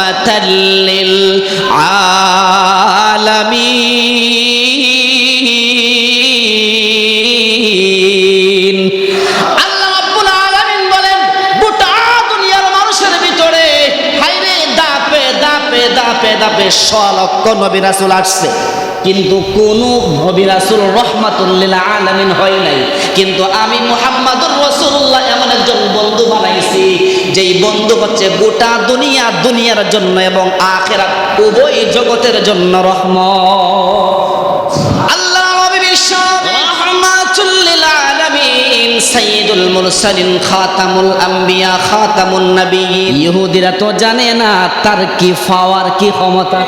রাহমাতাল লিল আলামিন। আল্লাহ রাব্বুল আলামিন বলেন গোটা দুনিয়ার মানুষের ভিতরে হায়রে দাপে দাপে দাপে দাপে 100 লক্ষ নবী রাসূল আসছে, কিন্তু কোন নবী রাসূল রাহমাতুল লিল আলামিন হয় নাই। কিন্তু আমি মুহাম্মাদুর রাসূলুল্লাহ এমন একজন বন্ধু বানাইছি, যেই বন্ধু হচ্ছে গোটা দুনিয়ার জন্য এবং আখিরাত উভয় জগতের জন্য রহমত। আল্লাহ নবী বিশ্ব রাহমাতুল লিল আলামিন, সাইয়্যিদুল মুরসালিন, খাতামুল আম্বিয়া, খাতামুন নবিয়্যিন। ইহুদিরা তো জানে না তার কি পাওয়ার, কি ক্ষমতা।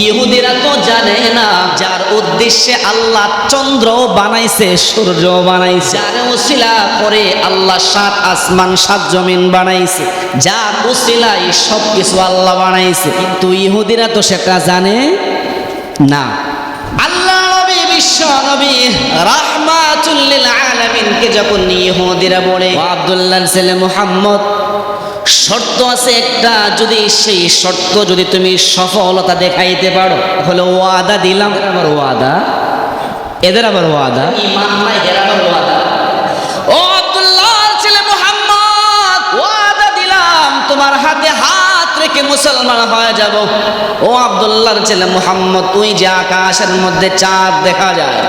ইহুদিরা তো জানে না যার উদ্দেশ্যে আল্লাহ চন্দ্র বানাইছে, সূর্য বানাইছে, যার উসিলা করে আল্লাহ 7 আসমান 7 জমিন বানাইছে, যার উসিলায় সব কিছু আল্লাহ বানাইছে। কিন্তু ইহুদিরা তো সেটা জানে না। আল্লাহ নবী বিশ্ব নবী রাহমাতুল লিল আলামিনকে যখন ইহুদিরা বলে আব্দুল্লাহর ছেলে মুহাম্মদ, শর্ত আছে একটা, যদি সেই শর্ত যদি তুমি সফলতা দেখাইতে পারো তাহলে ওয়াদা দিলাম। আমার ওয়াদা, এদের আবার ওয়াদা, ঈমান নাই এদের আবার ওয়াদা। ও আব্দুল্লাহর ছেলে মুহাম্মদ, ওয়াদা দিলাম তোমার হাতে হাত রেখে মুসলমান হয়ে যাব। ও আব্দুল্লাহর ছেলে মুহাম্মদ, তুই যে আকাশের মধ্যে চাঁদ দেখা যায়,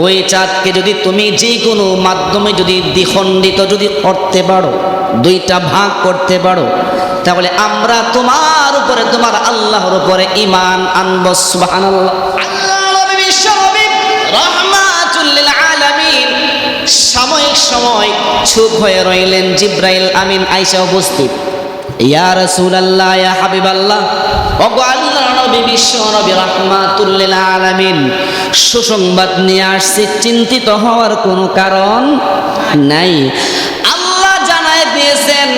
ওই চাঁদকে যদি তুমি যে কোনো মাধ্যমে যদি দ্বিখণ্ডিত যদি করতে পারো, 2টা ভাগ করতে পারো, তাহলে আমরা তোমার উপরে, তোমার আল্লাহর উপরে ঈমান আনব। সুবহানাল্লাহ। আল্লাহ নবী বিশ্ব নবী রাহমাতুল লিল আলামিন সাময়িক সময় চুপ হয়ে রইলেন। জিবরাইল আমিন আয়েশা উপস্থিত। ইয়া রাসূলুল্লাহ, ইয়া হাবিবাল্লাহ, ওগো আল্লাহর নবী বিশ্ব নবী রাহমাতুল লিল আলামিন সুসংবাদ নিয়ে আসছে, চিন্তিত হওয়ার কোনো কারণ নাই। আল্লাহ জানায় দিয়েছেন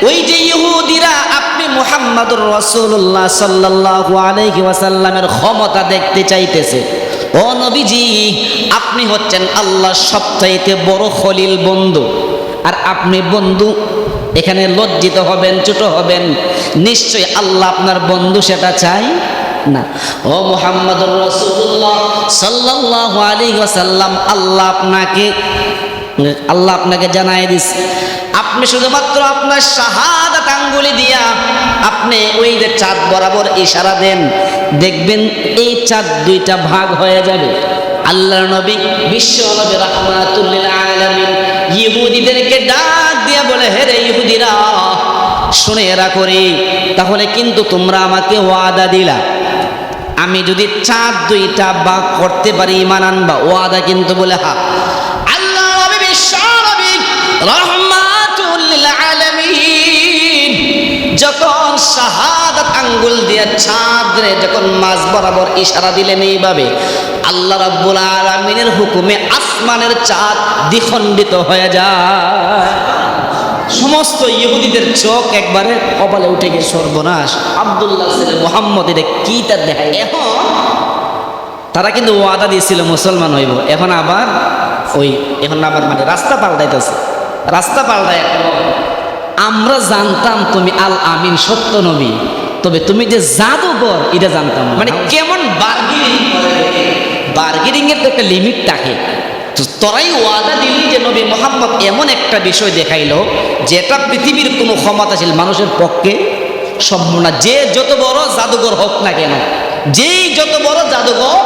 ওই যে ইহুদিরা আপনি মুহাম্মাদুর রাসূলুল্লাহ সাল্লাল্লাহু আলাইহি ওয়াসাল্লামের ক্ষমতা দেখতে চাইতেছে। ও নবীজি, আপনি হচ্ছেন আল্লাহর সবচাইতে বড় খলিল বন্ধু, আর আপনি বন্ধু এখানে লজ্জিত হবেন, ছোট হবেন। নিশ্চয়ই আল্লাহ আপনার বন্ধু সেটা চাই না। ও মুহাম্মাদুর রাসূলুল্লাহ সাল্লাল্লাহু আলাইহি ওয়াসাল্লাম, আল্লাহ আপনাকে জানাই দিছে, আপনি শুধুমাত্র আপনার শাহাদাত আঙ্গুলি দিয়া আপনি ওই যে চাঁদ বরাবর ইশারা দেন, দেখবেন এই চাঁদ 2টা ভাগ হয়ে যাবে। আল্লাহর নবী বিশ্ব নবী রাহমাতুল লিল আলামিন ইহুদিদেরকে ডাক দিয়া বলে, হে রে ইহুদিরা, শুনে রাখো রে, তাহলে কিন্তু তোমরা আমাকে ওয়াদা দিলা, আমি যদি চাঁদ 2টা ভাগ করতে পারি ঈমান আনবা। ওয়াদা কিন্তু বলে হা। আল্লাহ নবী বিশ্ব নবী রাহমাতুল লিল আলামিন যখন শাহাদাত আঙ্গুল দিয়ে চাঁদরে যখন মাঝ বরাবর ইশারা দিলেন, এইভাবে আল্লাহ রাব্বুল আলামিনের হুকুমে আসমানের চাঁদ দ্বিখণ্ডিত হয়ে যায়। সমস্ত ইহুদিদের চোখ একবারে কপালে উঠে গিয়ে সর্বনাশ, আব্দুল্লাহ ছেলে মুহাম্মদ এটা কি তার দেখায়। এখন তারা কিন্তু ওয়াদা দিয়েছিল মুসলমান হইব, এখন আবার মানে রাস্তা পাল্টাইতেছে। রাস্তা পাল্টায়, আমরা জানতাম তুমি আল আমিন সত্য নবী, তবে তুমি যে জাদুকর এটা জানতাম। মানে কেমন বার্গেনিং এর তো একটা লিমিট থাকে। তোরাই ওয়াদা দিলি যে নবী মুহাম্মদ এমন একটা বিষয় দেখাইলো যেটা পৃথিবীর কোনো ক্ষমতাশীল মানুষের পক্ষে সম্ভব না। যে যত বড় জাদুঘর হোক না কেন, যেই যত বড় জাদুঘর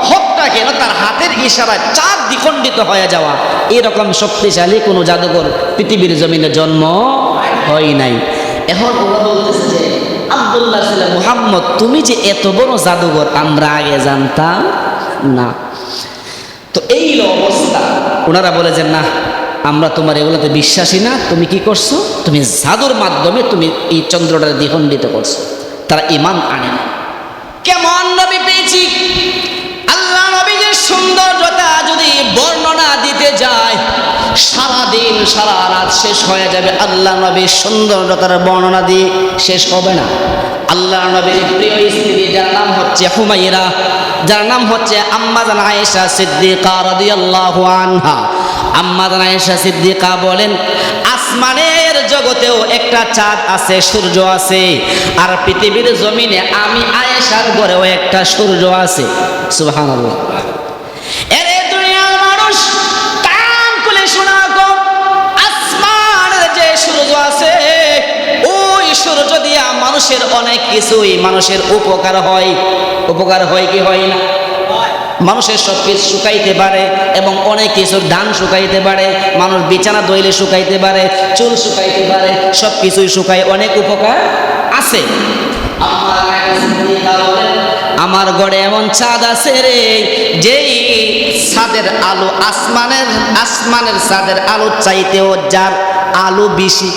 হোক না কেন, তার হাতের ইশারায় চাঁদ দ্বিখণ্ডিত হয়ে যাওয়া এরকম শক্তিশালী কোনো জাদুঘর পৃথিবীর জমিনে জন্ম হয় নাই। এখন ওরা বলতেছে যে আব্দুল্লাহ ছেলে মুহাম্মদ, তুমি যে এত বড় জাদুঘর আমরা আগে জানতাম না। তো এই অবস্থা, ওনারা বলে যে না, আমরা তোমার এগুলোতে বিশ্বাসী না, তুমি কি করছো, তুমি জাদুর মাধ্যমে তুমি এই চন্দ্রটা দ্বিখণ্ডিত করছো। তারা ঈমান আনে না। কেমন নবী পেয়েছি, আল্লাহ নবীর সৌন্দর্যতা যদি বর্ণনা দিতে যায় সারাদিন সারা রাত শেষ হয়ে যাবে। আল্লাহ নবীর সৌন্দর্যতার বর্ণনা দিয়ে শেষ হবে না। আল্লাহ নবীর প্রিয় স্ত্রী যার নাম হচ্ছে হুমাইরা, যার নাম হচ্ছে আম্মা জান আয়েশা সিদ্দিকা রাদিয়াল্লাহু আনহা, আম্মা আয়েশা সিদ্দিকা বলেন, আসমানের জগতেও একটা চাঁদ আছে, সূর্য আছে, আর পৃথিবীর জমিনে আমি আয়েশার ঘরেও একটা সূর্য আছে। সুবহানাল্লাহ। এরে দুনিয়ার মানুষ, কান খুলে শোনা গো, আসমানের যে সূর্য আছে, ওই সূর্য দিয়া মানুষের অনেক কিছুই মানুষের উপকার হয়। উপকার হয় কি হয় না? মানুষের সব কিছু শুকাইতে পারে এবং অনেক কিছুর ধান শুকাইতে পারে, মানুষ বিছানা দইলে শুকাইতে পারে, চুল শুকাইতে পারে, সব কিছুই শুকায়, অনেক উপকার আছে। আমার ঘরে এমন চাঁদ আছে রে, যেই চাঁদের আলো আসমানের চাঁদের আলো চাইতেও যার আলো বেশি।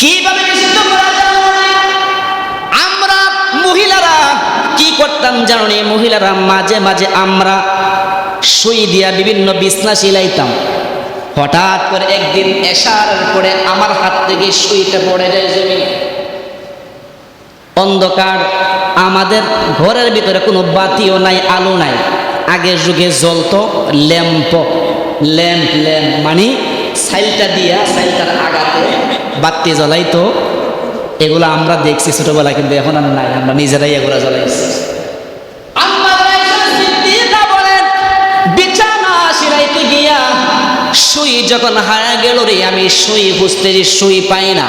কিভাবে বিশুদ্ধ করা যায়? আমরা মহিলারা কি করতাম জানো? মহিলারা মাঝে মাঝে আমরা সুই দিয়া বিভিন্ন বিছনা সিলাইতাম। হঠাৎ করে একদিন এশার পরে আমার হাত থেকে সুইটা পড়ে যায় জমিনে। অন্ধকার, আমাদের ঘরের ভিতরে কোনো বাতিও নাই, আলো নাই। আগের যুগে জ্বলতো ল্যাম্প, মানে সাইলটা দিয়া, সাইলটার আগাতে বাতি জ্বলাইতো। এগুলো আমরা দেখছি ছোটবেলা, কিন্তু এখন আর নাই, আমরা নিজেরাই এগুলো জ্বলাইছি। বিছানা সিলাইতে গিয়া সুই যখন হারা গেল রে, আমি সুই খুঁজতেছি, সুই পাই না।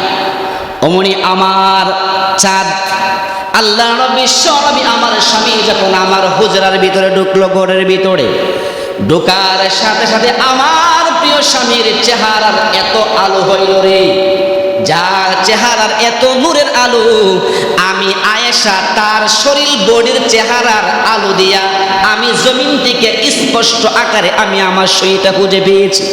অমনি আমার চাঁদ, আল্লাহ নবী বিশ্বনবী আমার স্বামী যখন আমার হুজরার ভিতরে ঢুকলো, ঘরের ভিতরে ঢোকার সাথে সাথে আমার প্রিয় স্বামীর চেহারার এত আলো হইল রে, যার চেহারার এত নূরের আলো, আমি আয়েশা তার শরীর বডির চেহারার আলো দিয়া আমি জমিন থেকে স্পষ্ট আকারে আমি আমার সুইটা খুঁজে পেয়েছি।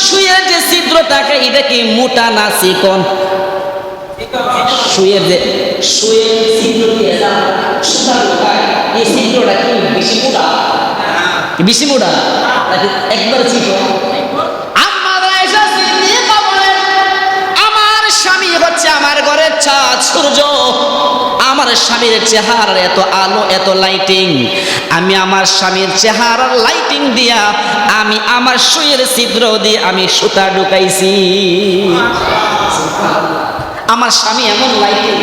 সুইয়ের যে ছিদ্র থাকে, এটা কি মোটা না চিকন? সুইয়ের ছিদ্র দিয়ে সুতা ঢোকায়, এই ছিদ্রটা কি বেশি মোটা? বেশি মোটা নাকি একবার চিকন? আমার ঘরের চাঁদ সূর্য, আমার স্বামীর চেহারার এত আলো, এত লাইটিং, আমি আমার স্বামীর চেহারার লাইটিং দিয়া আমি আমার সুইয়ের ছিদ্র দিয়ে আমি সুতা ঢুকাইছি। আমার স্বামী এমন লাইটিং,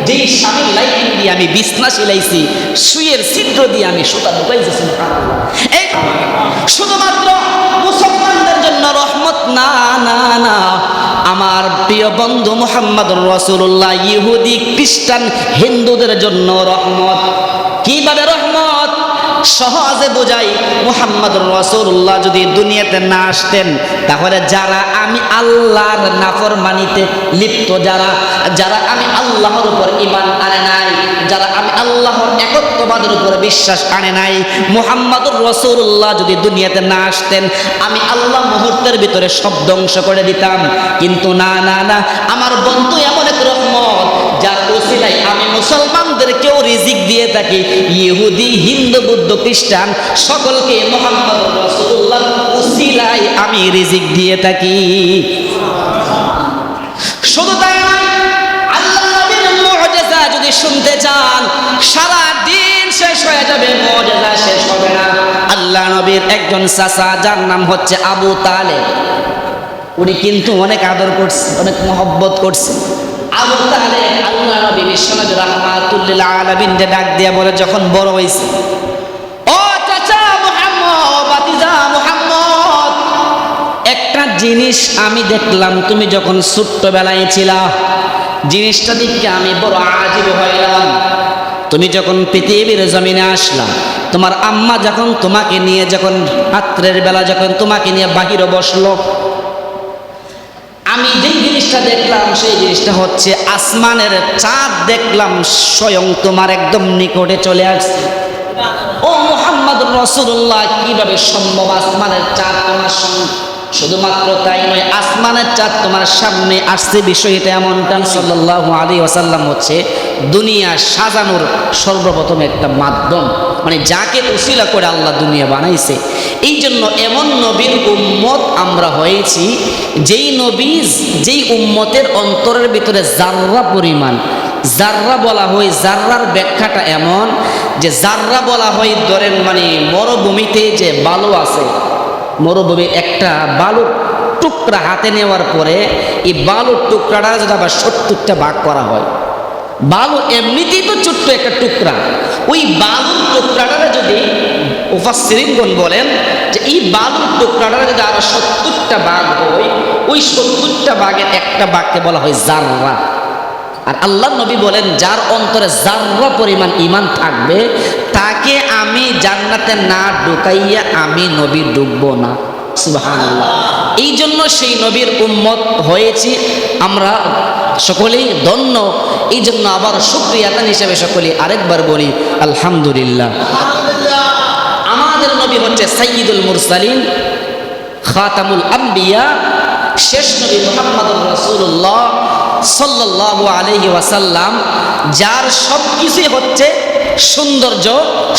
যেই স্বামীর লাইটিং দিয়ে আমি বিছনা সিলাইছি, সুইয়ের ছিদ্র দিয়ে আমি সুতা ঢুকাইছি। এই শুধুমাত্র মুসলমানদের জন্য রহমত না, না, না, আমার প্রিয় বন্ধু মুহাম্মদুর রাসূলুল্লাহ ইহুদি, খ্রিস্টান, হিন্দুদের জন্য রহমত। কিভাবে রহমত? সহজে বোঝাই। মুহাম্মদুর রাসূলুল্লাহ যদি দুনিয়াতে না আসতেন, তাহলে যারা আমি আল্লাহর নাফরমানিতে লিপ্ত, যারা আমি আল্লাহর উপর ঈমান আনে নাই, যারা আমি আল্লাহর একত্ববাদের উপর বিশ্বাস আনে নাই, মুহাম্মদুর রাসূলুল্লাহ যদি দুনিয়াতে না আসতেন, আমি আল্লাহ মুহূর্তের ভিতরে সব ধ্বংস করে দিতাম। কিন্তু না, না, না, আমার বন্ধু এমন এক রহমত, যার ওসিলায় আমি মুসলমানদেরকেও রিজিক দিয়ে থাকি। ইহুদি, হিন্দু, বৌদ্ধ, খ্রিস্টান সকলকে মুহাম্মদুর রাসূলুল্লাহ ওসিলায় আমি রিজিক দিয়ে থাকি। শুধু তাই নয়, আল্লাহ নবীর মুআজিজা যদি শুনতে চান, সারা দিন শেষ হয়ে যাবে, মুআজিজা শেষ হবে না। আল্লাহ নবীর একজন চাচা, যার নাম হচ্ছে আবু তালেব, উনি কিন্তু অনেক আদর করছে, অনেক মহব্বত করছে। আবু তালেব আল্লাহ নবী বিশ্বনবী রাহমাতুল লিল আলামিন যে ডাক দিয়া বলে যখন বড় হইছে, ও চাচা মুহাম্মদ, বাতিজা মুহাম্মদ, একটা জিনিস আমি দেখলাম তুমি যখন ছোট্টবেলায় ছিলা, জিনিসটা দেখে আমি বড় আজীব হইলাম। তুমি যখন পৃথিবীর জমিনে আসলা, তোমার আম্মা যখন তোমাকে নিয়ে, যখন রাত্রের বেলা যখন তোমাকে নিয়ে বাহিরে বসলো, আমি যেই জিনিসটা দেখলাম সেই জিনিসটা হচ্ছে আসমানের চাঁদ দেখলাম স্বয়ং তোমার একদম নিকটে চলে আসছে। ও মুহাম্মদুর রাসূলুল্লাহ, কিভাবে সম্ভব আসমানের চাঁদ তোমার সঙ্গে? শুধুমাত্র তাই নয়, আসমানের চাঁদ তোমার সামনে আসছে, বিষয়টা এমনটা সাল্লাল্লাহু আলাইহি ওয়াসাল্লাম হচ্ছে দুনিয়া সাজানোর সর্বপ্রথম একটা মাধ্যম, মানে যাকে উসিলা করে আল্লাহ দুনিয়া বানাইছে। এই জন্য এমন নবীর উম্মত আমরা হয়েছি, যেই উম্মতের অন্তরের ভিতরে জাররা পরিমাণ, জাররা বলা হয়, জাররার ব্যাখ্যাটা এমন যে জাররা বলা হয় ধরেন মানে মরুভূমিতে যে বালু আছে, মরুভূমির একটা বালুর টুকরা হাতে নেওয়ার পরে এই বালুর টুকরাটা যদি আবার 70টা ভাগ করা হয়, বালু এমনিতেই তো ছোট্ট একটা টুকরা, ওই বালুর টুকরাটা যদি মুফাসসিরিনগণ বলেন যে এই বালুর টুকরাটা যদি আরো 70টা ভাগ হয়, ওই 70টা ভাগের একটা ভাগকে বলা হয় জাররা। আর আল্লাহ নবী বলেন যার অন্তরে জাররা পরিমাণ ঈমান থাকবে তাকে আমি জান্নাতে না ঢুকাইয়া আমি নবী ঢুকবো না। সুবহানাল্লাহ। এই জন্য সেই নবীর উম্মত হয়েছি আমরা সকলেই ধন্য। এই জন্য আবার শুকরিয়া আদান হিসেবে সকলেই আরেকবার বলি আলহামদুলিল্লাহ। আমাদের নবী হচ্ছে সাইয়্যিদুল মুরসালিন, খাতামুল আম্বিয়া, শেষ নবী মুহাম্মদুর রাসূলুল্লাহ সাল্লাল্লাহু আলাইহি ওয়াসাল্লাম, যার সব কিছুই হচ্ছে সৌন্দর্য,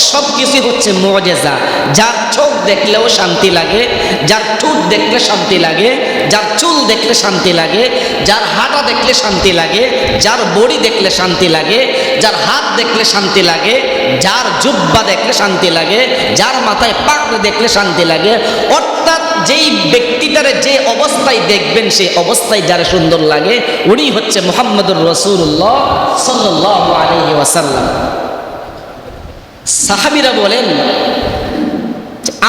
সব কিছুই হচ্ছে মুআজিজা। যার চোখ দেখলেও শান্তি লাগে, যার ঠোঁট দেখলে শান্তি লাগে, যার চুল দেখলে শান্তি লাগে, যার হাঁটা দেখলে শান্তি লাগে, যার বডি দেখলে শান্তি লাগে, যার হাত দেখলে শান্তি লাগে, যার জুব্বা দেখলে শান্তি লাগে, যার মাথায় পাগড়ি দেখলে শান্তি লাগে। অর্থাৎ যেই ব্যক্তিটারে যে অবস্থায় দেখবেন সেই অবস্থায় যার সুন্দর লাগে উনি হচ্ছে মুহাম্মদুর রাসূলুল্লাহ সাল্লাল্লাহু আলাইহি ওয়াসাল্লাম। সাহাবীরা বলেন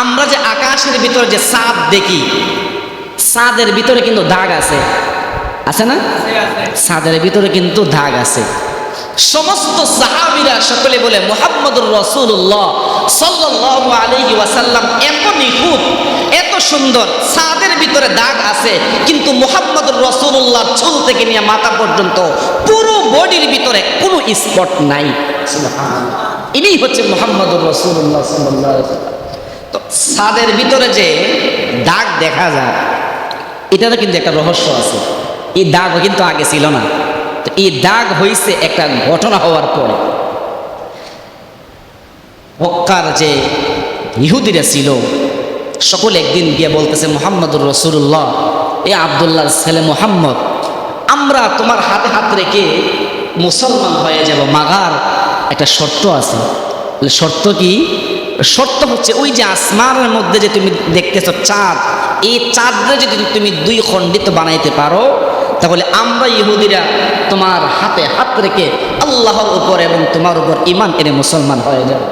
আমরা যে আকাশের ভিতরে যে চাঁদ দেখি, চাঁদের ভিতরে কিন্তু দাগ আছে, আছে না? চাঁদের ভিতরে কিন্তু দাগ আছে। সমস্ত সাহাবীরা সকলে বলে মুহাম্মদুর রাসূলুল্লাহ সাল্লাল্লাহু আলাইহি ওয়াসাল্লাম এত নিখুঁত, এত সুন্দর, চাঁদের ভিতরে দাগ আছে কিন্তু মুহাম্মদুর রাসূলুল্লাহর চুল থেকে নিয়ে মাথা পর্যন্ত পুরো বডির ভিতরে কোনো স্পট নাই। সুবহানাল্লাহ। ইনি হচ্ছে মুহাম্মদুর রাসূলুল্লাহ সাল্লাল্লাহু আলাইহি ওয়াসাল্লাম। তো চাঁদের ভিতরে যে দাগ দেখা যায় এটারও কিন্তু একটা রহস্য আছে। এই দাগ কিন্তু আগে ছিল না। তো এই দাগ হয়েছে একটা ঘটনা হওয়ার পরে। মক্কার যে ইহুদিরা ছিল সকলে একদিন গিয়ে বলতেছে মুহাম্মদুর রাসূলুল্লাহ, এ আব্দুল্লাহর ছেলে মুহাম্মদ, আমরা তোমার হাতে হাত রেখে মুসলমান হয়ে যাব, মাগার একটা শর্ত আছে। শর্ত কি? শর্ত হচ্ছে ওই যে আসমানের মধ্যে যে তুমি দেখতেছ চাঁদ, এই চাঁদরে যদি তুমি দুই খণ্ডিত বানাইতে পারো তাহলে আমরা ইহুদিরা তোমার হাতে হাত রেখে আল্লাহর উপর এবং তোমার উপর ঈমান এনে মুসলমান হয়ে যাবে।